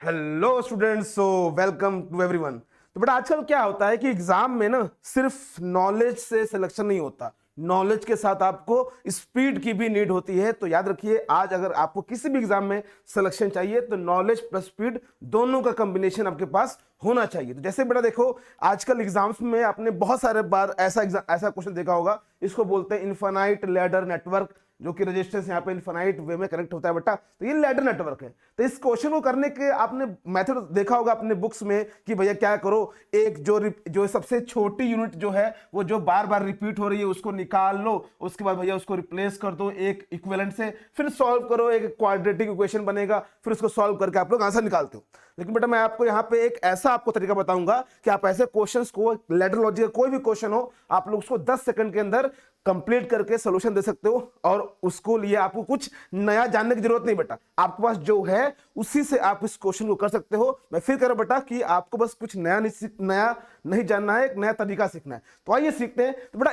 Hello students, so welcome to everyone. तो बेटा आजकल क्या होता है कि एग्जाम में ना सिर्फ नॉलेज से सिलेक्शन नहीं होता, नॉलेज के साथ आपको स्पीड की भी नीड होती है। तो याद रखिए, आज अगर आपको किसी भी एग्जाम में सिलेक्शन चाहिए तो नॉलेज प्लस स्पीड दोनों का कॉम्बिनेशन आपके पास होना चाहिए। तो जैसे बेटा देखो, आजकल एग्जाम्स में आपने बहुत सारे बार ऐसा क्वेश्चन देखा होगा, इसको बोलते हैं इनफाइनाइट लैडर नेटवर्क, जो कि रेजिस्टेंस यहाँ पे इनफाइनाइट वे में कनेक्ट होता है बेटा। तो ये लैडर नेटवर्क है। तो इस क्वेश्चन को करने के आपने मेथड देखा होगा अपने बुक्स में कि भैया क्या करो, एक जो सबसे छोटी यूनिट जो है वो जो बार बार रिपीट हो रही है उसको निकाल लो, उसके बाद भैया उसको रिप्लेस कर दो एक इक्विवेलेंट से, फिर सॉल्व करो, एक क्वाड्रेटिक इक्वेशन बनेगा, फिर उसको सॉल्व करके आप लोग आंसर निकालते हो। लेकिन बेटा मैं आपको यहाँ पे एक ऐसा आपको तरीका बताऊंगा कि आप ऐसे क्वेश्चंस को, लैडर लॉजिक का कोई भी क्वेश्चन हो, आप लोग उसको 10 सेकंड के अंदर कंप्लीट करके सॉल्यूशन दे सकते हो। और उसको लिए आपको कुछ नया जानने की जरूरत नहीं बेटा, आपके पास जो है उसी से आप इस क्वेश्चन को कर सकते हो। मैं फिर कह रहा हूं बेटा कि आपको बस कुछ नया नहीं जानना है, एक नया तरीका सीखना है। तो आइए सीखते हैं। तो बेटा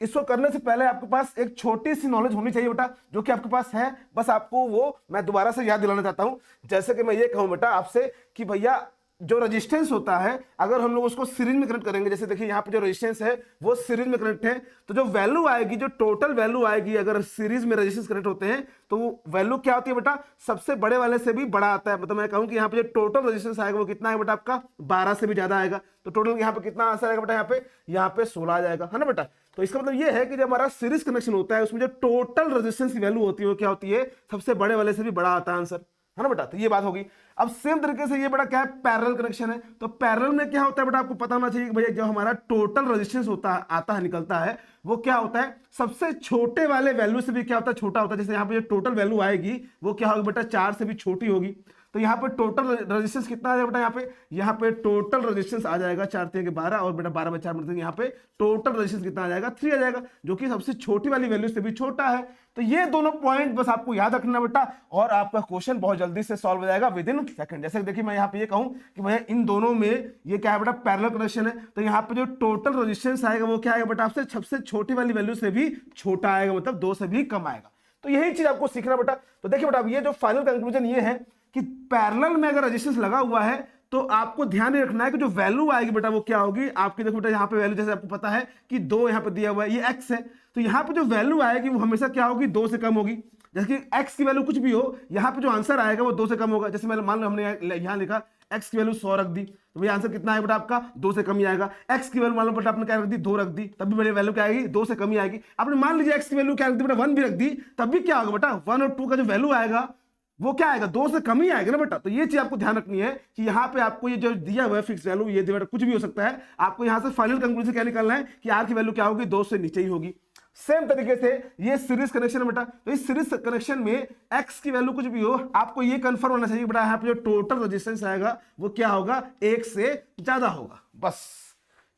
इसको करने से पहले आपके पास एक छोटी सी नॉलेज होनी चाहिए बेटा, जो कि आपके पास है, बस आपको वो मैं दोबारा से याद दिलाना चाहता हूं। जैसे कि मैं ये कहूं बेटा आपसे कि भैया जो रेजिस्टेंस होता है, अगर हम लोग उसको सीरीज में कनेक्ट करेंगे, जैसे देखिए यहाँ पे जो रेजिस्टेंस है वो सीरीज में कनेक्ट है, तो जो वैल्यू आएगी, जो टोटल वैल्यू आएगी अगर सीरीज में रेजिस्टेंस कनेक्ट होते हैं, तो वो वैल्यू क्या होती है बेटा, सबसे बड़े वाले से भी बड़ा आता है। मतलब मैं कहूँ कि यहाँ पे जो टोटल रेजिस्टेंस आएगा वो कितना है बेटा, आपका 12 से भी ज्यादा आएगा। तो टोटल यहाँ पे कितना आंसर आएगा बेटा, यहाँ पे 16 आ जाएगा, है ना बेटा। तो इसका मतलब ये है कि जब हमारा सीरीज कनेक्शन होता है उसमें जो टोटल रेजिस्टेंस की वैल्यू होती है वो क्या होती है, सबसे बड़े वाले से भी बड़ा आता है आंसर, है ना बेटा। तो ये बात होगी। अब सेम तरीके से ये बेटा क्या है, पैरेलल कनेक्शन है। तो पैरेलल में क्या होता है बेटा, आपको पता होना चाहिए कि भैया जो हमारा टोटल रेजिस्टेंस होता है, आता है, निकलता है, वो क्या होता है, सबसे छोटे वाले वैल्यू से भी क्या होता है, छोटा होता है। जैसे यहाँ पे जो टोटल वैल्यू आएगी वो क्या होगी बेटा, 4 से भी छोटी होगी। तो यहाँ पे टोटल रेजिस्टेंस कितना आ जाएगा बेटा, यहाँ पे टोटल रेजिस्टेंस आ जाएगा 4 3 12, और बेटा 12 में 4 मतलब यहाँ पे टोटल रेजिस्टेंस कितना आ जाएगा, 3 आ जाएगा, जो कि सबसे छोटी वाली वैल्यू से भी छोटा है। तो ये दोनों पॉइंट बस आपको याद रखना बेटा, और आपका क्वेश्चन बहुत जल्दी से सॉल्व हो जाएगा विद इन सेकंड। जैसे देखिए मैं यहाँ पे ये कहूँ कि भैया इन दोनों में ये क्या है बेटा, पैरेलल कनेक्शन है, तो यहाँ पे जो टोटल रेजिस्टेंस आएगा वो क्या आएगा बेटा, आपसे सबसे छोटी वाली वैल्यू से भी छोटा आएगा, मतलब 2 से भी कम आएगा। तो यही चीज आपको सीखना बेटा। तो देखिए बेटा, अब ये जो फाइनल कंक्लूजन ये है कि पैरेलल में अगर रेजिस्टेंस लगा हुआ है तो आपको ध्यान रखना है कि जो वैल्यू आएगी बेटा वो क्या होगी आपकी। देखो बेटा यहाँ पे वैल्यू, जैसे आपको पता है कि 2 यहाँ पे दिया हुआ है, ये x है, तो यहाँ पे जो वैल्यू आएगी वो हमेशा क्या होगी, 2 से कम होगी। जैसे कि x की वैल्यू कुछ भी हो, यहाँ पे जो आंसर आएगा वो 2 से कम होगा। जैसे मैंने मान लो हमने यहाँ लिखा x की वैल्यू 100 रख दी, तो भैया आंसर कितना है बेटा आपका, 2 से कम ही आएगा। x की वैल्यू मान लो बेटा आपने क्या रख दी, 2 रख दी, तब भी मेरी वैल्यू क्या आएगी, 2 से कम ही आएगी। आपने मान लीजिए x की वैल्यू क्या रख दी बेटा, 1 भी रख दी, तब भी क्या होगा बेटा, 1 और 2 का जो वैल्यू आएगा वो क्या आएगा, 2 से कम ही आएगा ना बेटा। तो ये चीज आपको ध्यान रखनी है कि यहाँ पे आपको ये जो दिया हुआ है फिक्स वैल्यू, ये बेटा कुछ भी हो सकता है, आपको यहाँ से फाइनल कंक्लूजन क्या निकालना है कि आर की वैल्यू क्या होगी, 2 से नीचे ही होगी। सेम तरीके से ये सीरीज कनेक्शन है बेटा, तो इस सीरीज कनेक्शन में x की वैल्यू कुछ भी हो, आपको ये कंफर्म होना चाहिए बेटा, यहाँ पे जो टोटल रेजिस्टेंस आएगा वो क्या होगा, 1 से ज्यादा होगा। बस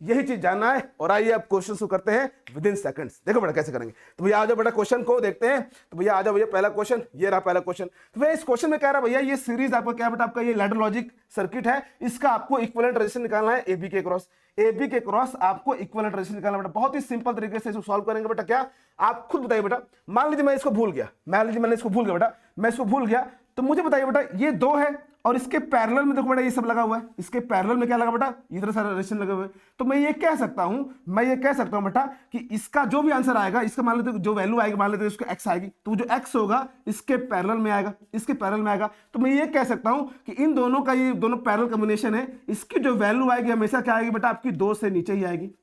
यही चीज जानना है। और आइए अब क्वेश्चन को करते हैं विद इन सेकंड्स। देखो बेटा कैसे करेंगे। तो भैया आ जाओ बेटा, क्वेश्चन को देखते हैं। तो भैया आ जाओ भैया, पहला क्वेश्चन ये रहा, पहला क्वेश्चन। तो भैया इस क्वेश्चन में क्या रहा भैया, ये सीरीज आपका क्या बेटा, आपका ये लैडर लॉजिक सर्किट है, इसका आपको इक्विवेलेंट रेजिस्टेंस निकालना है AB के क्रॉस। AB के क्रॉस आपको इक्विवेलेंट रेजिस्टेंस निकालना बेटा, बहुत ही सिंपल तरीके से इसको सॉल्व करेंगे बेटा। क्या आप खुद बताइए बेटा, मान लीजिए मैं इसको भूल गया, मान लीजिए मैंने इसको भूल गया बेटा, मैं इसको भूल गया, तो मुझे बताइए बेटा ये 2 है और इसके पैरेलल में देखो बेटा ये सब लगा हुआ है, इसके पैरेलल में क्या लगा बेटा, इधर सारा रेजिस्टेंस लगे हुए। तो मैं ये कह सकता हूं बेटा कि इसका जो भी आंसर आएगा, इसका मान लेते जो वैल्यू आएगी, मान लेते इसको x आएगी, तो जो x होगा इसके पैरेलल में आएगा, इसके पैरेलल में आएगा। तो मैं ये कह सकता हूं कि इन दोनों का ये दोनों पैरेलल कॉम्बिनेशन है, इसकी जो वैल्यू आएगी हमेशा क्या आएगी बेटा, आपकी 2 से नीचे ही आएगी।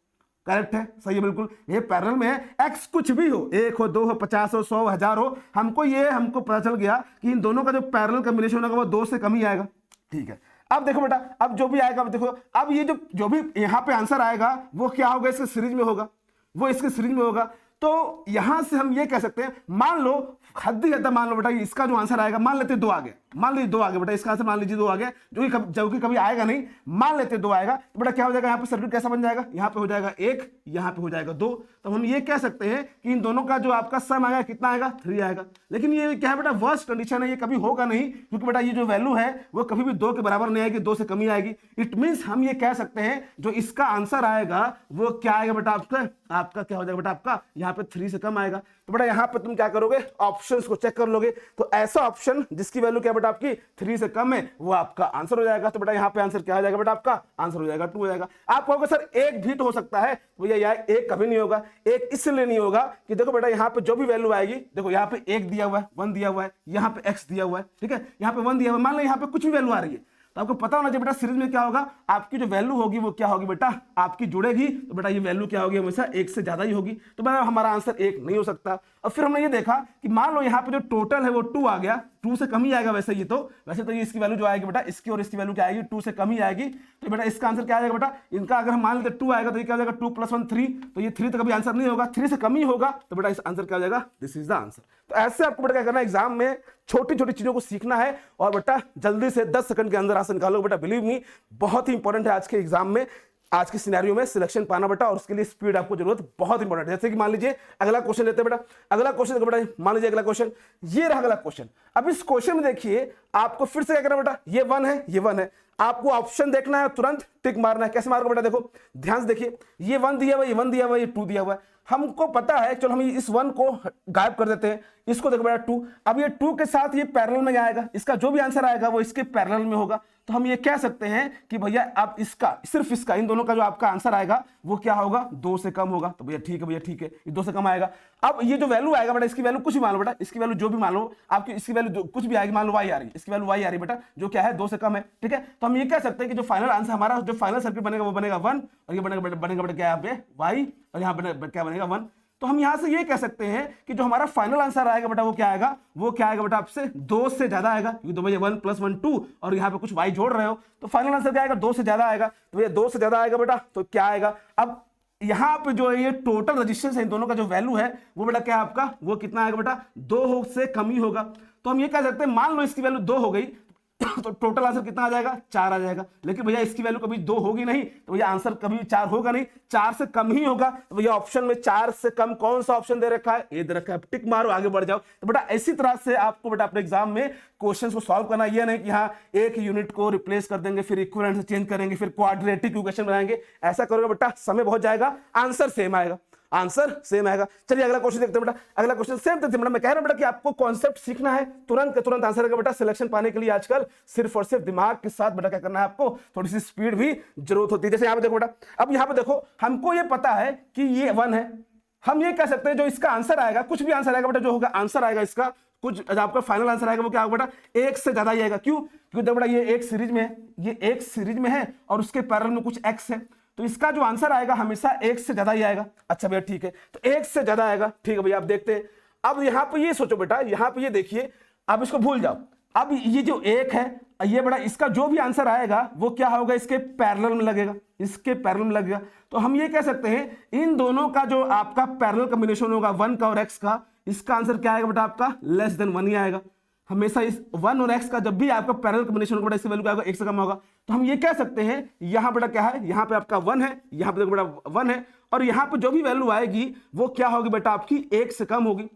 करेक्ट है, सही है बिल्कुल। ये पैरेलल में है, x कुछ भी हो, 1 हो, 2 हो, 50 हो, 100, 1000 हो, हमको पता चल गया कि इन दोनों का जो पैरेलल कॉम्बिनेशन होगा वो 2 से कम ही आएगा। ठीक है, अब देखो बेटा, अब जो भी आएगा, अब देखो, अब ये जो भी यहाँ पे आंसर आएगा वो क्या होगा, इसके सीरीज में होगा, वो इसके सीरीज में होगा। तो यहां से हम ये कह सकते हैं, मान लो हद ही ज्यादा मान लो बेटा, इसका जो आंसर आएगा, मान लेते 2 आ गया, मान लीजिए 2 आ गया बेटा, इसका आंसर मान लीजिए 2 आ गया, जो कि कभी आएगा नहीं, मान लेते 2 आएगा, तो बेटा क्या हो जाएगा, यहाँ पे सर्किट कैसा बन जाएगा, यहाँ पे हो जाएगा 1, यहाँ पे हो जाएगा 2। तो हम ये कह सकते हैं कि इन दोनों का जो आपका सम आएगा कितना आएगा, 3 आएगा। लेकिन ये क्या है बेटा, वर्स्ट कंडीशन है, ये कभी होगा नहीं, क्योंकि बेटा ये जो वैल्यू है वो कभी भी 2 के बराबर नहीं आएगी, 2 से कम ही आएगी। इट मीन्स हम ये कह सकते हैं जो इसका आंसर आएगा वो क्या आएगा बेटा, आपका क्या हो जाएगा बेटा, आपका यहाँ पे 3 से कम आएगा। तो बेटा यहाँ पे तुम क्या करोगे, ऑप्शंस को चेक कर लोगे, तो ऐसा ऑप्शन जिसकी वैल्यू क्या बेटा आपकी 3 से कम है वो आपका आंसर हो जाएगा। तो बेटा यहाँ पे आंसर क्या हो जाएगा बेटा, आपका आंसर हो जाएगा 2 हो जाएगा। आप कहोगे सर एक भी तो हो सकता है, भैया यार एक कभी नहीं होगा। एक इसलिए नहीं होगा कि देखो बेटा यहाँ पे जो भी वैल्यू आएगी, देखो यहाँ पे 1 दिया हुआ है, 1 दिया हुआ है, यहाँ पे x दिया हुआ है, ठीक है, यहाँ पे 1 दिया हुआ है, मान लो यहाँ पे कुछ भी वैल्यू आ रही है, तो आपको पता होना चाहिए बेटा सीरीज में क्या होगा, आपकी जो वैल्यू होगी वो क्या होगी बेटा, आपकी जुड़ेगी, तो बेटा ये वैल्यू क्या होगी, हमेशा 1 से ज्यादा ही होगी। तो बेटा हमारा आंसर 1 नहीं हो सकता। और फिर हमने ये देखा कि मान लो यहाँ पे जो टोटल है वो 2 आ गया, 2 से कम ही आएगा वैसे ये इसकी वैल्यू जो आएगी बेटा, इसकी और इसकी वैल्यू क्या आएगी, 2 से कम ही आएगी। तो बेटा इसका आंसर क्या आएगा बेटा, इनका अगर हम मान लेते 2 आएगा तो ये क्या हो जाएगा 2 + 1 3, तो ये 3 तो कभी आंसर नहीं होगा, 3 से कम ही होगा, तो बेटा इस आंसर क्या हो जाएगा, दिस इज द आंसर। तो ऐसे आपको बेटा क्या करना है, एग्जाम में छोटी छोटी चीजों को सीखना है और बेटा जल्दी से 10 सेकंड के अंदर आंसर निकालो बेटा। बिलीव मी बहुत ही इंपॉर्टेंट है आज के एग्जाम में, आज के सिनेरियो में सिलेक्शन पाना बेटा, और उसके लिए स्पीड आपको जरूरत बहुत इंपॉर्टेंट है। जैसे कि मान लीजिए अगला क्वेश्चन लेते हैं बेटा, अगला क्वेश्चन देखो बेटा, मान लीजिए अगला क्वेश्चन ये रहा अगला क्वेश्चन। अब इस क्वेश्चन में देखिए आपको फिर से क्या करना बेटा, ये 1 है, ये 1 है, आपको ऑप्शन देखना है, तुरंत टिक मारना है। कैसे मारोगे बेटा, देखो ध्यान से देखिए, ये 1 दिया हुआ है, ये 1 दिया हुआ है, ये 2 दिया हुआ है, हमको पता है, चलो हम इस 1 को गायब कर देते हैं, इसको देखो बेटा 2, अब ये 2 के साथ ये पैरेलल में आएगा, इसका जो भी आंसर आएगा वो इसके पैरेलल में होगा। तो हम ये कह सकते हैं कि भैया अब इसका, सिर्फ इसका, इन दोनों का जो आपका आंसर आएगा वो क्या होगा, 2 से कम होगा। तो भैया ठीक है, भैया ठीक है, ये 2 से कम आएगा। अब ये जो वैल्यू आएगा बेटा, इसकी वैल्यू कुछ भी मान लो बेटा, इसकी वैल्यू जो भी मान लो, आपकी इसकी वैल्यू कुछ भी आएगी, मान लो y आ रही है, इसकी वैल्यू y आ रही है बेटा, जो क्या है 2 से कम है, ठीक है। तो हम ये कह सकते हैं कि जो फाइनल आंसर हमारा, जो फाइनल सर्किट बनेगा वो बनेगा 1, और ये बनेगा बेटा क्या यहाँ पे y, और यहाँ पे क्या बनेगा 1। तो हम यहां से ये कह सकते हैं कि जो हमारा फाइनल आंसर आएगा बेटा वो क्या आएगा, वो क्या आएगा बेटा आपसे 2 से ज्यादा आएगा, क्योंकि तो भैया 1 + 1 2 और यहाँ पे कुछ y जोड़ रहे हो, तो फाइनल आंसर क्या आएगा, 2 से ज्यादा आएगा। तो भैया 2 से ज्यादा आएगा बेटा, तो क्या आएगा, अब यहाँ पे जो है ये टोटल रेजिस्टेंस है इन दोनों का जो वैल्यू है वो बेटा क्या है आपका, वो कितना आएगा बेटा, 2 से कम ही होगा। तो हम ये कह सकते हैं, मान लो इसकी वैल्यू 2 हो गई तो टोटल आंसर कितना आ जाएगा, 4 आ जाएगा। लेकिन भैया इसकी वैल्यू कभी 2 होगी नहीं, तो भैया आंसर कभी 4 होगा नहीं, 4 से कम ही होगा। तो भैया ऑप्शन में 4 से कम कौन सा ऑप्शन दे रखा है, ये दे रखा है, टिक मारो आगे बढ़ जाओ। तो बेटा इसी तरह से आपको बेटा अपने एग्जाम में क्वेश्चंस को सॉल्व करना, ये नहीं कि हाँ एक यूनिट को रिप्लेस कर देंगे, फिर इक्विवेलेंट से चेंज करेंगे, फिर क्वाड्रेटिक इक्वेशन बनाएंगे, ऐसा करोगे बेटा समय बहुत जाएगा, आंसर सेम आएगा, आंसर सेम आएगा। चलिए अगला क्वेश्चन देखते हैं बेटा, अगला क्वेश्चन सेम थे बेटा, मैं कह रहा हूं बेटा कि आपको कॉन्सेप्ट सीखना है, तुरंत के तुरंत आंसर का बेटा सिलेक्शन पाने के लिए आजकल सिर्फ और सिर्फ दिमाग के साथ बेटा क्या करना है, आपको थोड़ी सी स्पीड भी जरूरत होती है। जैसे यहाँ पे देखो बेटा, अब यहाँ पे देखो हमको ये पता है कि ये 1 है, हम ये कह सकते हैं जो इसका आंसर आएगा, कुछ भी आंसर आएगा बेटा, जो होगा आंसर आएगा इसका, कुछ आपका फाइनल आंसर आएगा वो क्या होगा बेटा, 1 से ज्यादा ही आएगा। क्यों, क्योंकि देखो बेटा ये एक सीरीज में है, ये एक सीरीज में है और उसके पैरेलल में कुछ x है, तो इसका जो आंसर आएगा हमेशा 1 से ज्यादा ही आएगा। अच्छा भैया ठीक है, तो 1 से ज्यादा आएगा, ठीक है भैया। आप देखते हैं, अब यहाँ पे ये सोचो बेटा, यहाँ पे ये देखिए, अब इसको भूल जाओ, अब ये जो 1 है ये बड़ा, इसका जो भी आंसर आएगा वो क्या होगा, इसके पैरेलल में लगेगा, इसके पैरेलल में लगेगा। तो हम ये कह सकते हैं इन दोनों का जो आपका पैरेलल कॉम्बिनेशन होगा 1 का और x का, इसका आंसर क्या आएगा बेटा, आपका <1 ही आएगा। हमेशा इस 1 और x का जब भी आपका पैरेलल कॉम्बिनेशन होगा इसकी वैल्यू क्या होगा, 1 से कम होगा। तो हम ये कह सकते हैं यहाँ बेटा क्या है, यहाँ पे आपका 1 है, यहाँ पे देखो बेटा 1 है, और यहाँ पे जो भी वैल्यू आएगी वो क्या होगी बेटा, आपकी 1 से कम होगी।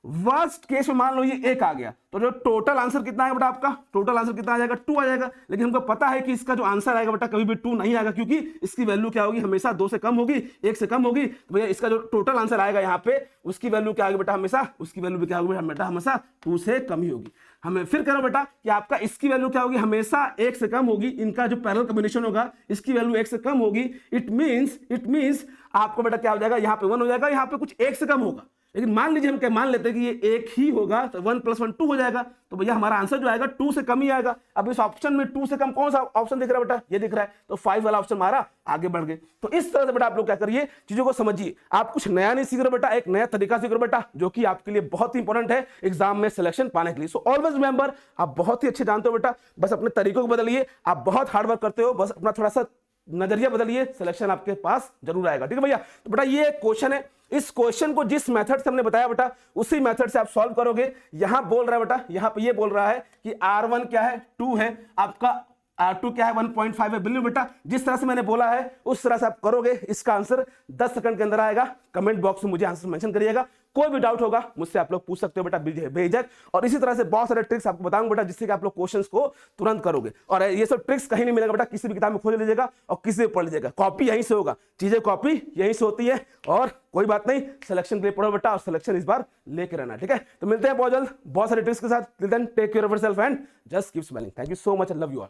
वर्स्ट केस में मान लो ये 1 आ गया, तो जो टोटल आंसर कितना आएगा बेटा, आपका टोटल आंसर कितना आ जाएगा, 2 आ जाएगा। लेकिन हमको पता है कि इसका जो आंसर आएगा बेटा कभी भी 2 नहीं आएगा, क्योंकि इसकी वैल्यू क्या होगी, हमेशा 2 से कम होगी, 1 से कम होगी। तो भैया इसका जो टोटल आंसर आएगा यहाँ पे, उसकी वैल्यू क्या होगी बेटा, हमेशा उसकी वैल्यू भी क्या होगी बेटा, हमेशा 2 से कम ही होगी। हमें फिर करो बेटा कि आपका इसकी वैल्यू क्या होगी, हमेशा 1 से कम होगी, इनका जो पैरेलल कॉम्बिनेशन होगा इसकी वैल्यू 1 से कम होगी। इट मींस आपको बेटा क्या हो जाएगा, यहाँ पे 1 हो जाएगा, यहाँ पे कुछ 1 से कम होगा। लेकिन मान लीजिए हम क्या मान लेते हैं कि ये 1 ही होगा, तो 1 + 1 2 हो जाएगा, तो भैया हमारा आंसर जो आएगा 2 से कम ही आएगा। अब इस ऑप्शन में 2 से कम कौन सा ऑप्शन दिख रहा है बेटा, ये दिख रहा है, तो 5 वाला ऑप्शन हमारा आगे बढ़ गए। तो इस तरह से बेटा आप लोग क्या करिए, चीजों को समझिए, आप कुछ नया नहीं सीख रहे बेटा, एक नया तरीका सीख रहे बेटा, जो कि आपके लिए बहुत ही इंपॉर्टेंट है एग्जाम में सिलेक्शन पाने के लिए। सो ऑलवेज रिमेंबर, आप बहुत ही अच्छे जानते हो बेटा, बस अपने तरीकों को बदलिए, आप बहुत हार्ड वर्क करते हो, बस अपना थोड़ा सा नजरिया बदलिए, सिलेक्शन आपके पास जरूर आएगा। ठीक है भैया, तो बेटा ये क्वेश्चन है, इस क्वेश्चन को जिस मेथड से हमने बताया बेटा उसी मेथड से आप सॉल्व करोगे। यहां बोल रहा है बेटा, यहां पे ये बोल रहा है कि R1 क्या है, 2 है, आपका R2 क्या है, 1.5 है। बिल्कुल बेटा जिस तरह से मैंने बोला है उस तरह से आप करोगे, इसका आंसर 10 सेकंड के अंदर आएगा। कमेंट बॉक्स में मुझे आंसर मेंशन करिएगा, कोई भी डाउट होगा मुझसे आप लोग पूछ सकते हो बेटा बेझिझक। और इसी तरह से बहुत सारे ट्रिक्स आपको बताऊंगा बेटा, जिससे कि आप लोग क्वेश्चंस को तुरंत करोगे। और ये सब ट्रिक्स कहीं नहीं मिलेगा बेटा, किसी भी किताब में खोज लीजिएगा और किसी भी पढ़ लीजिएगा, कॉपी यहीं से होगा, चीजें कॉपी यहीं से होती है। और कोई बात नहीं, सिलेक्शन के लिए पढ़ो बेटा और सिलेक्शन इस बार लेके रहना, ठीक है। तो मिलते हैं बहुत जल्द बहुत सारे ट्रिक्स के साथ। Till then take care of yourself and just keep smiling. Thank you so much, I love you all.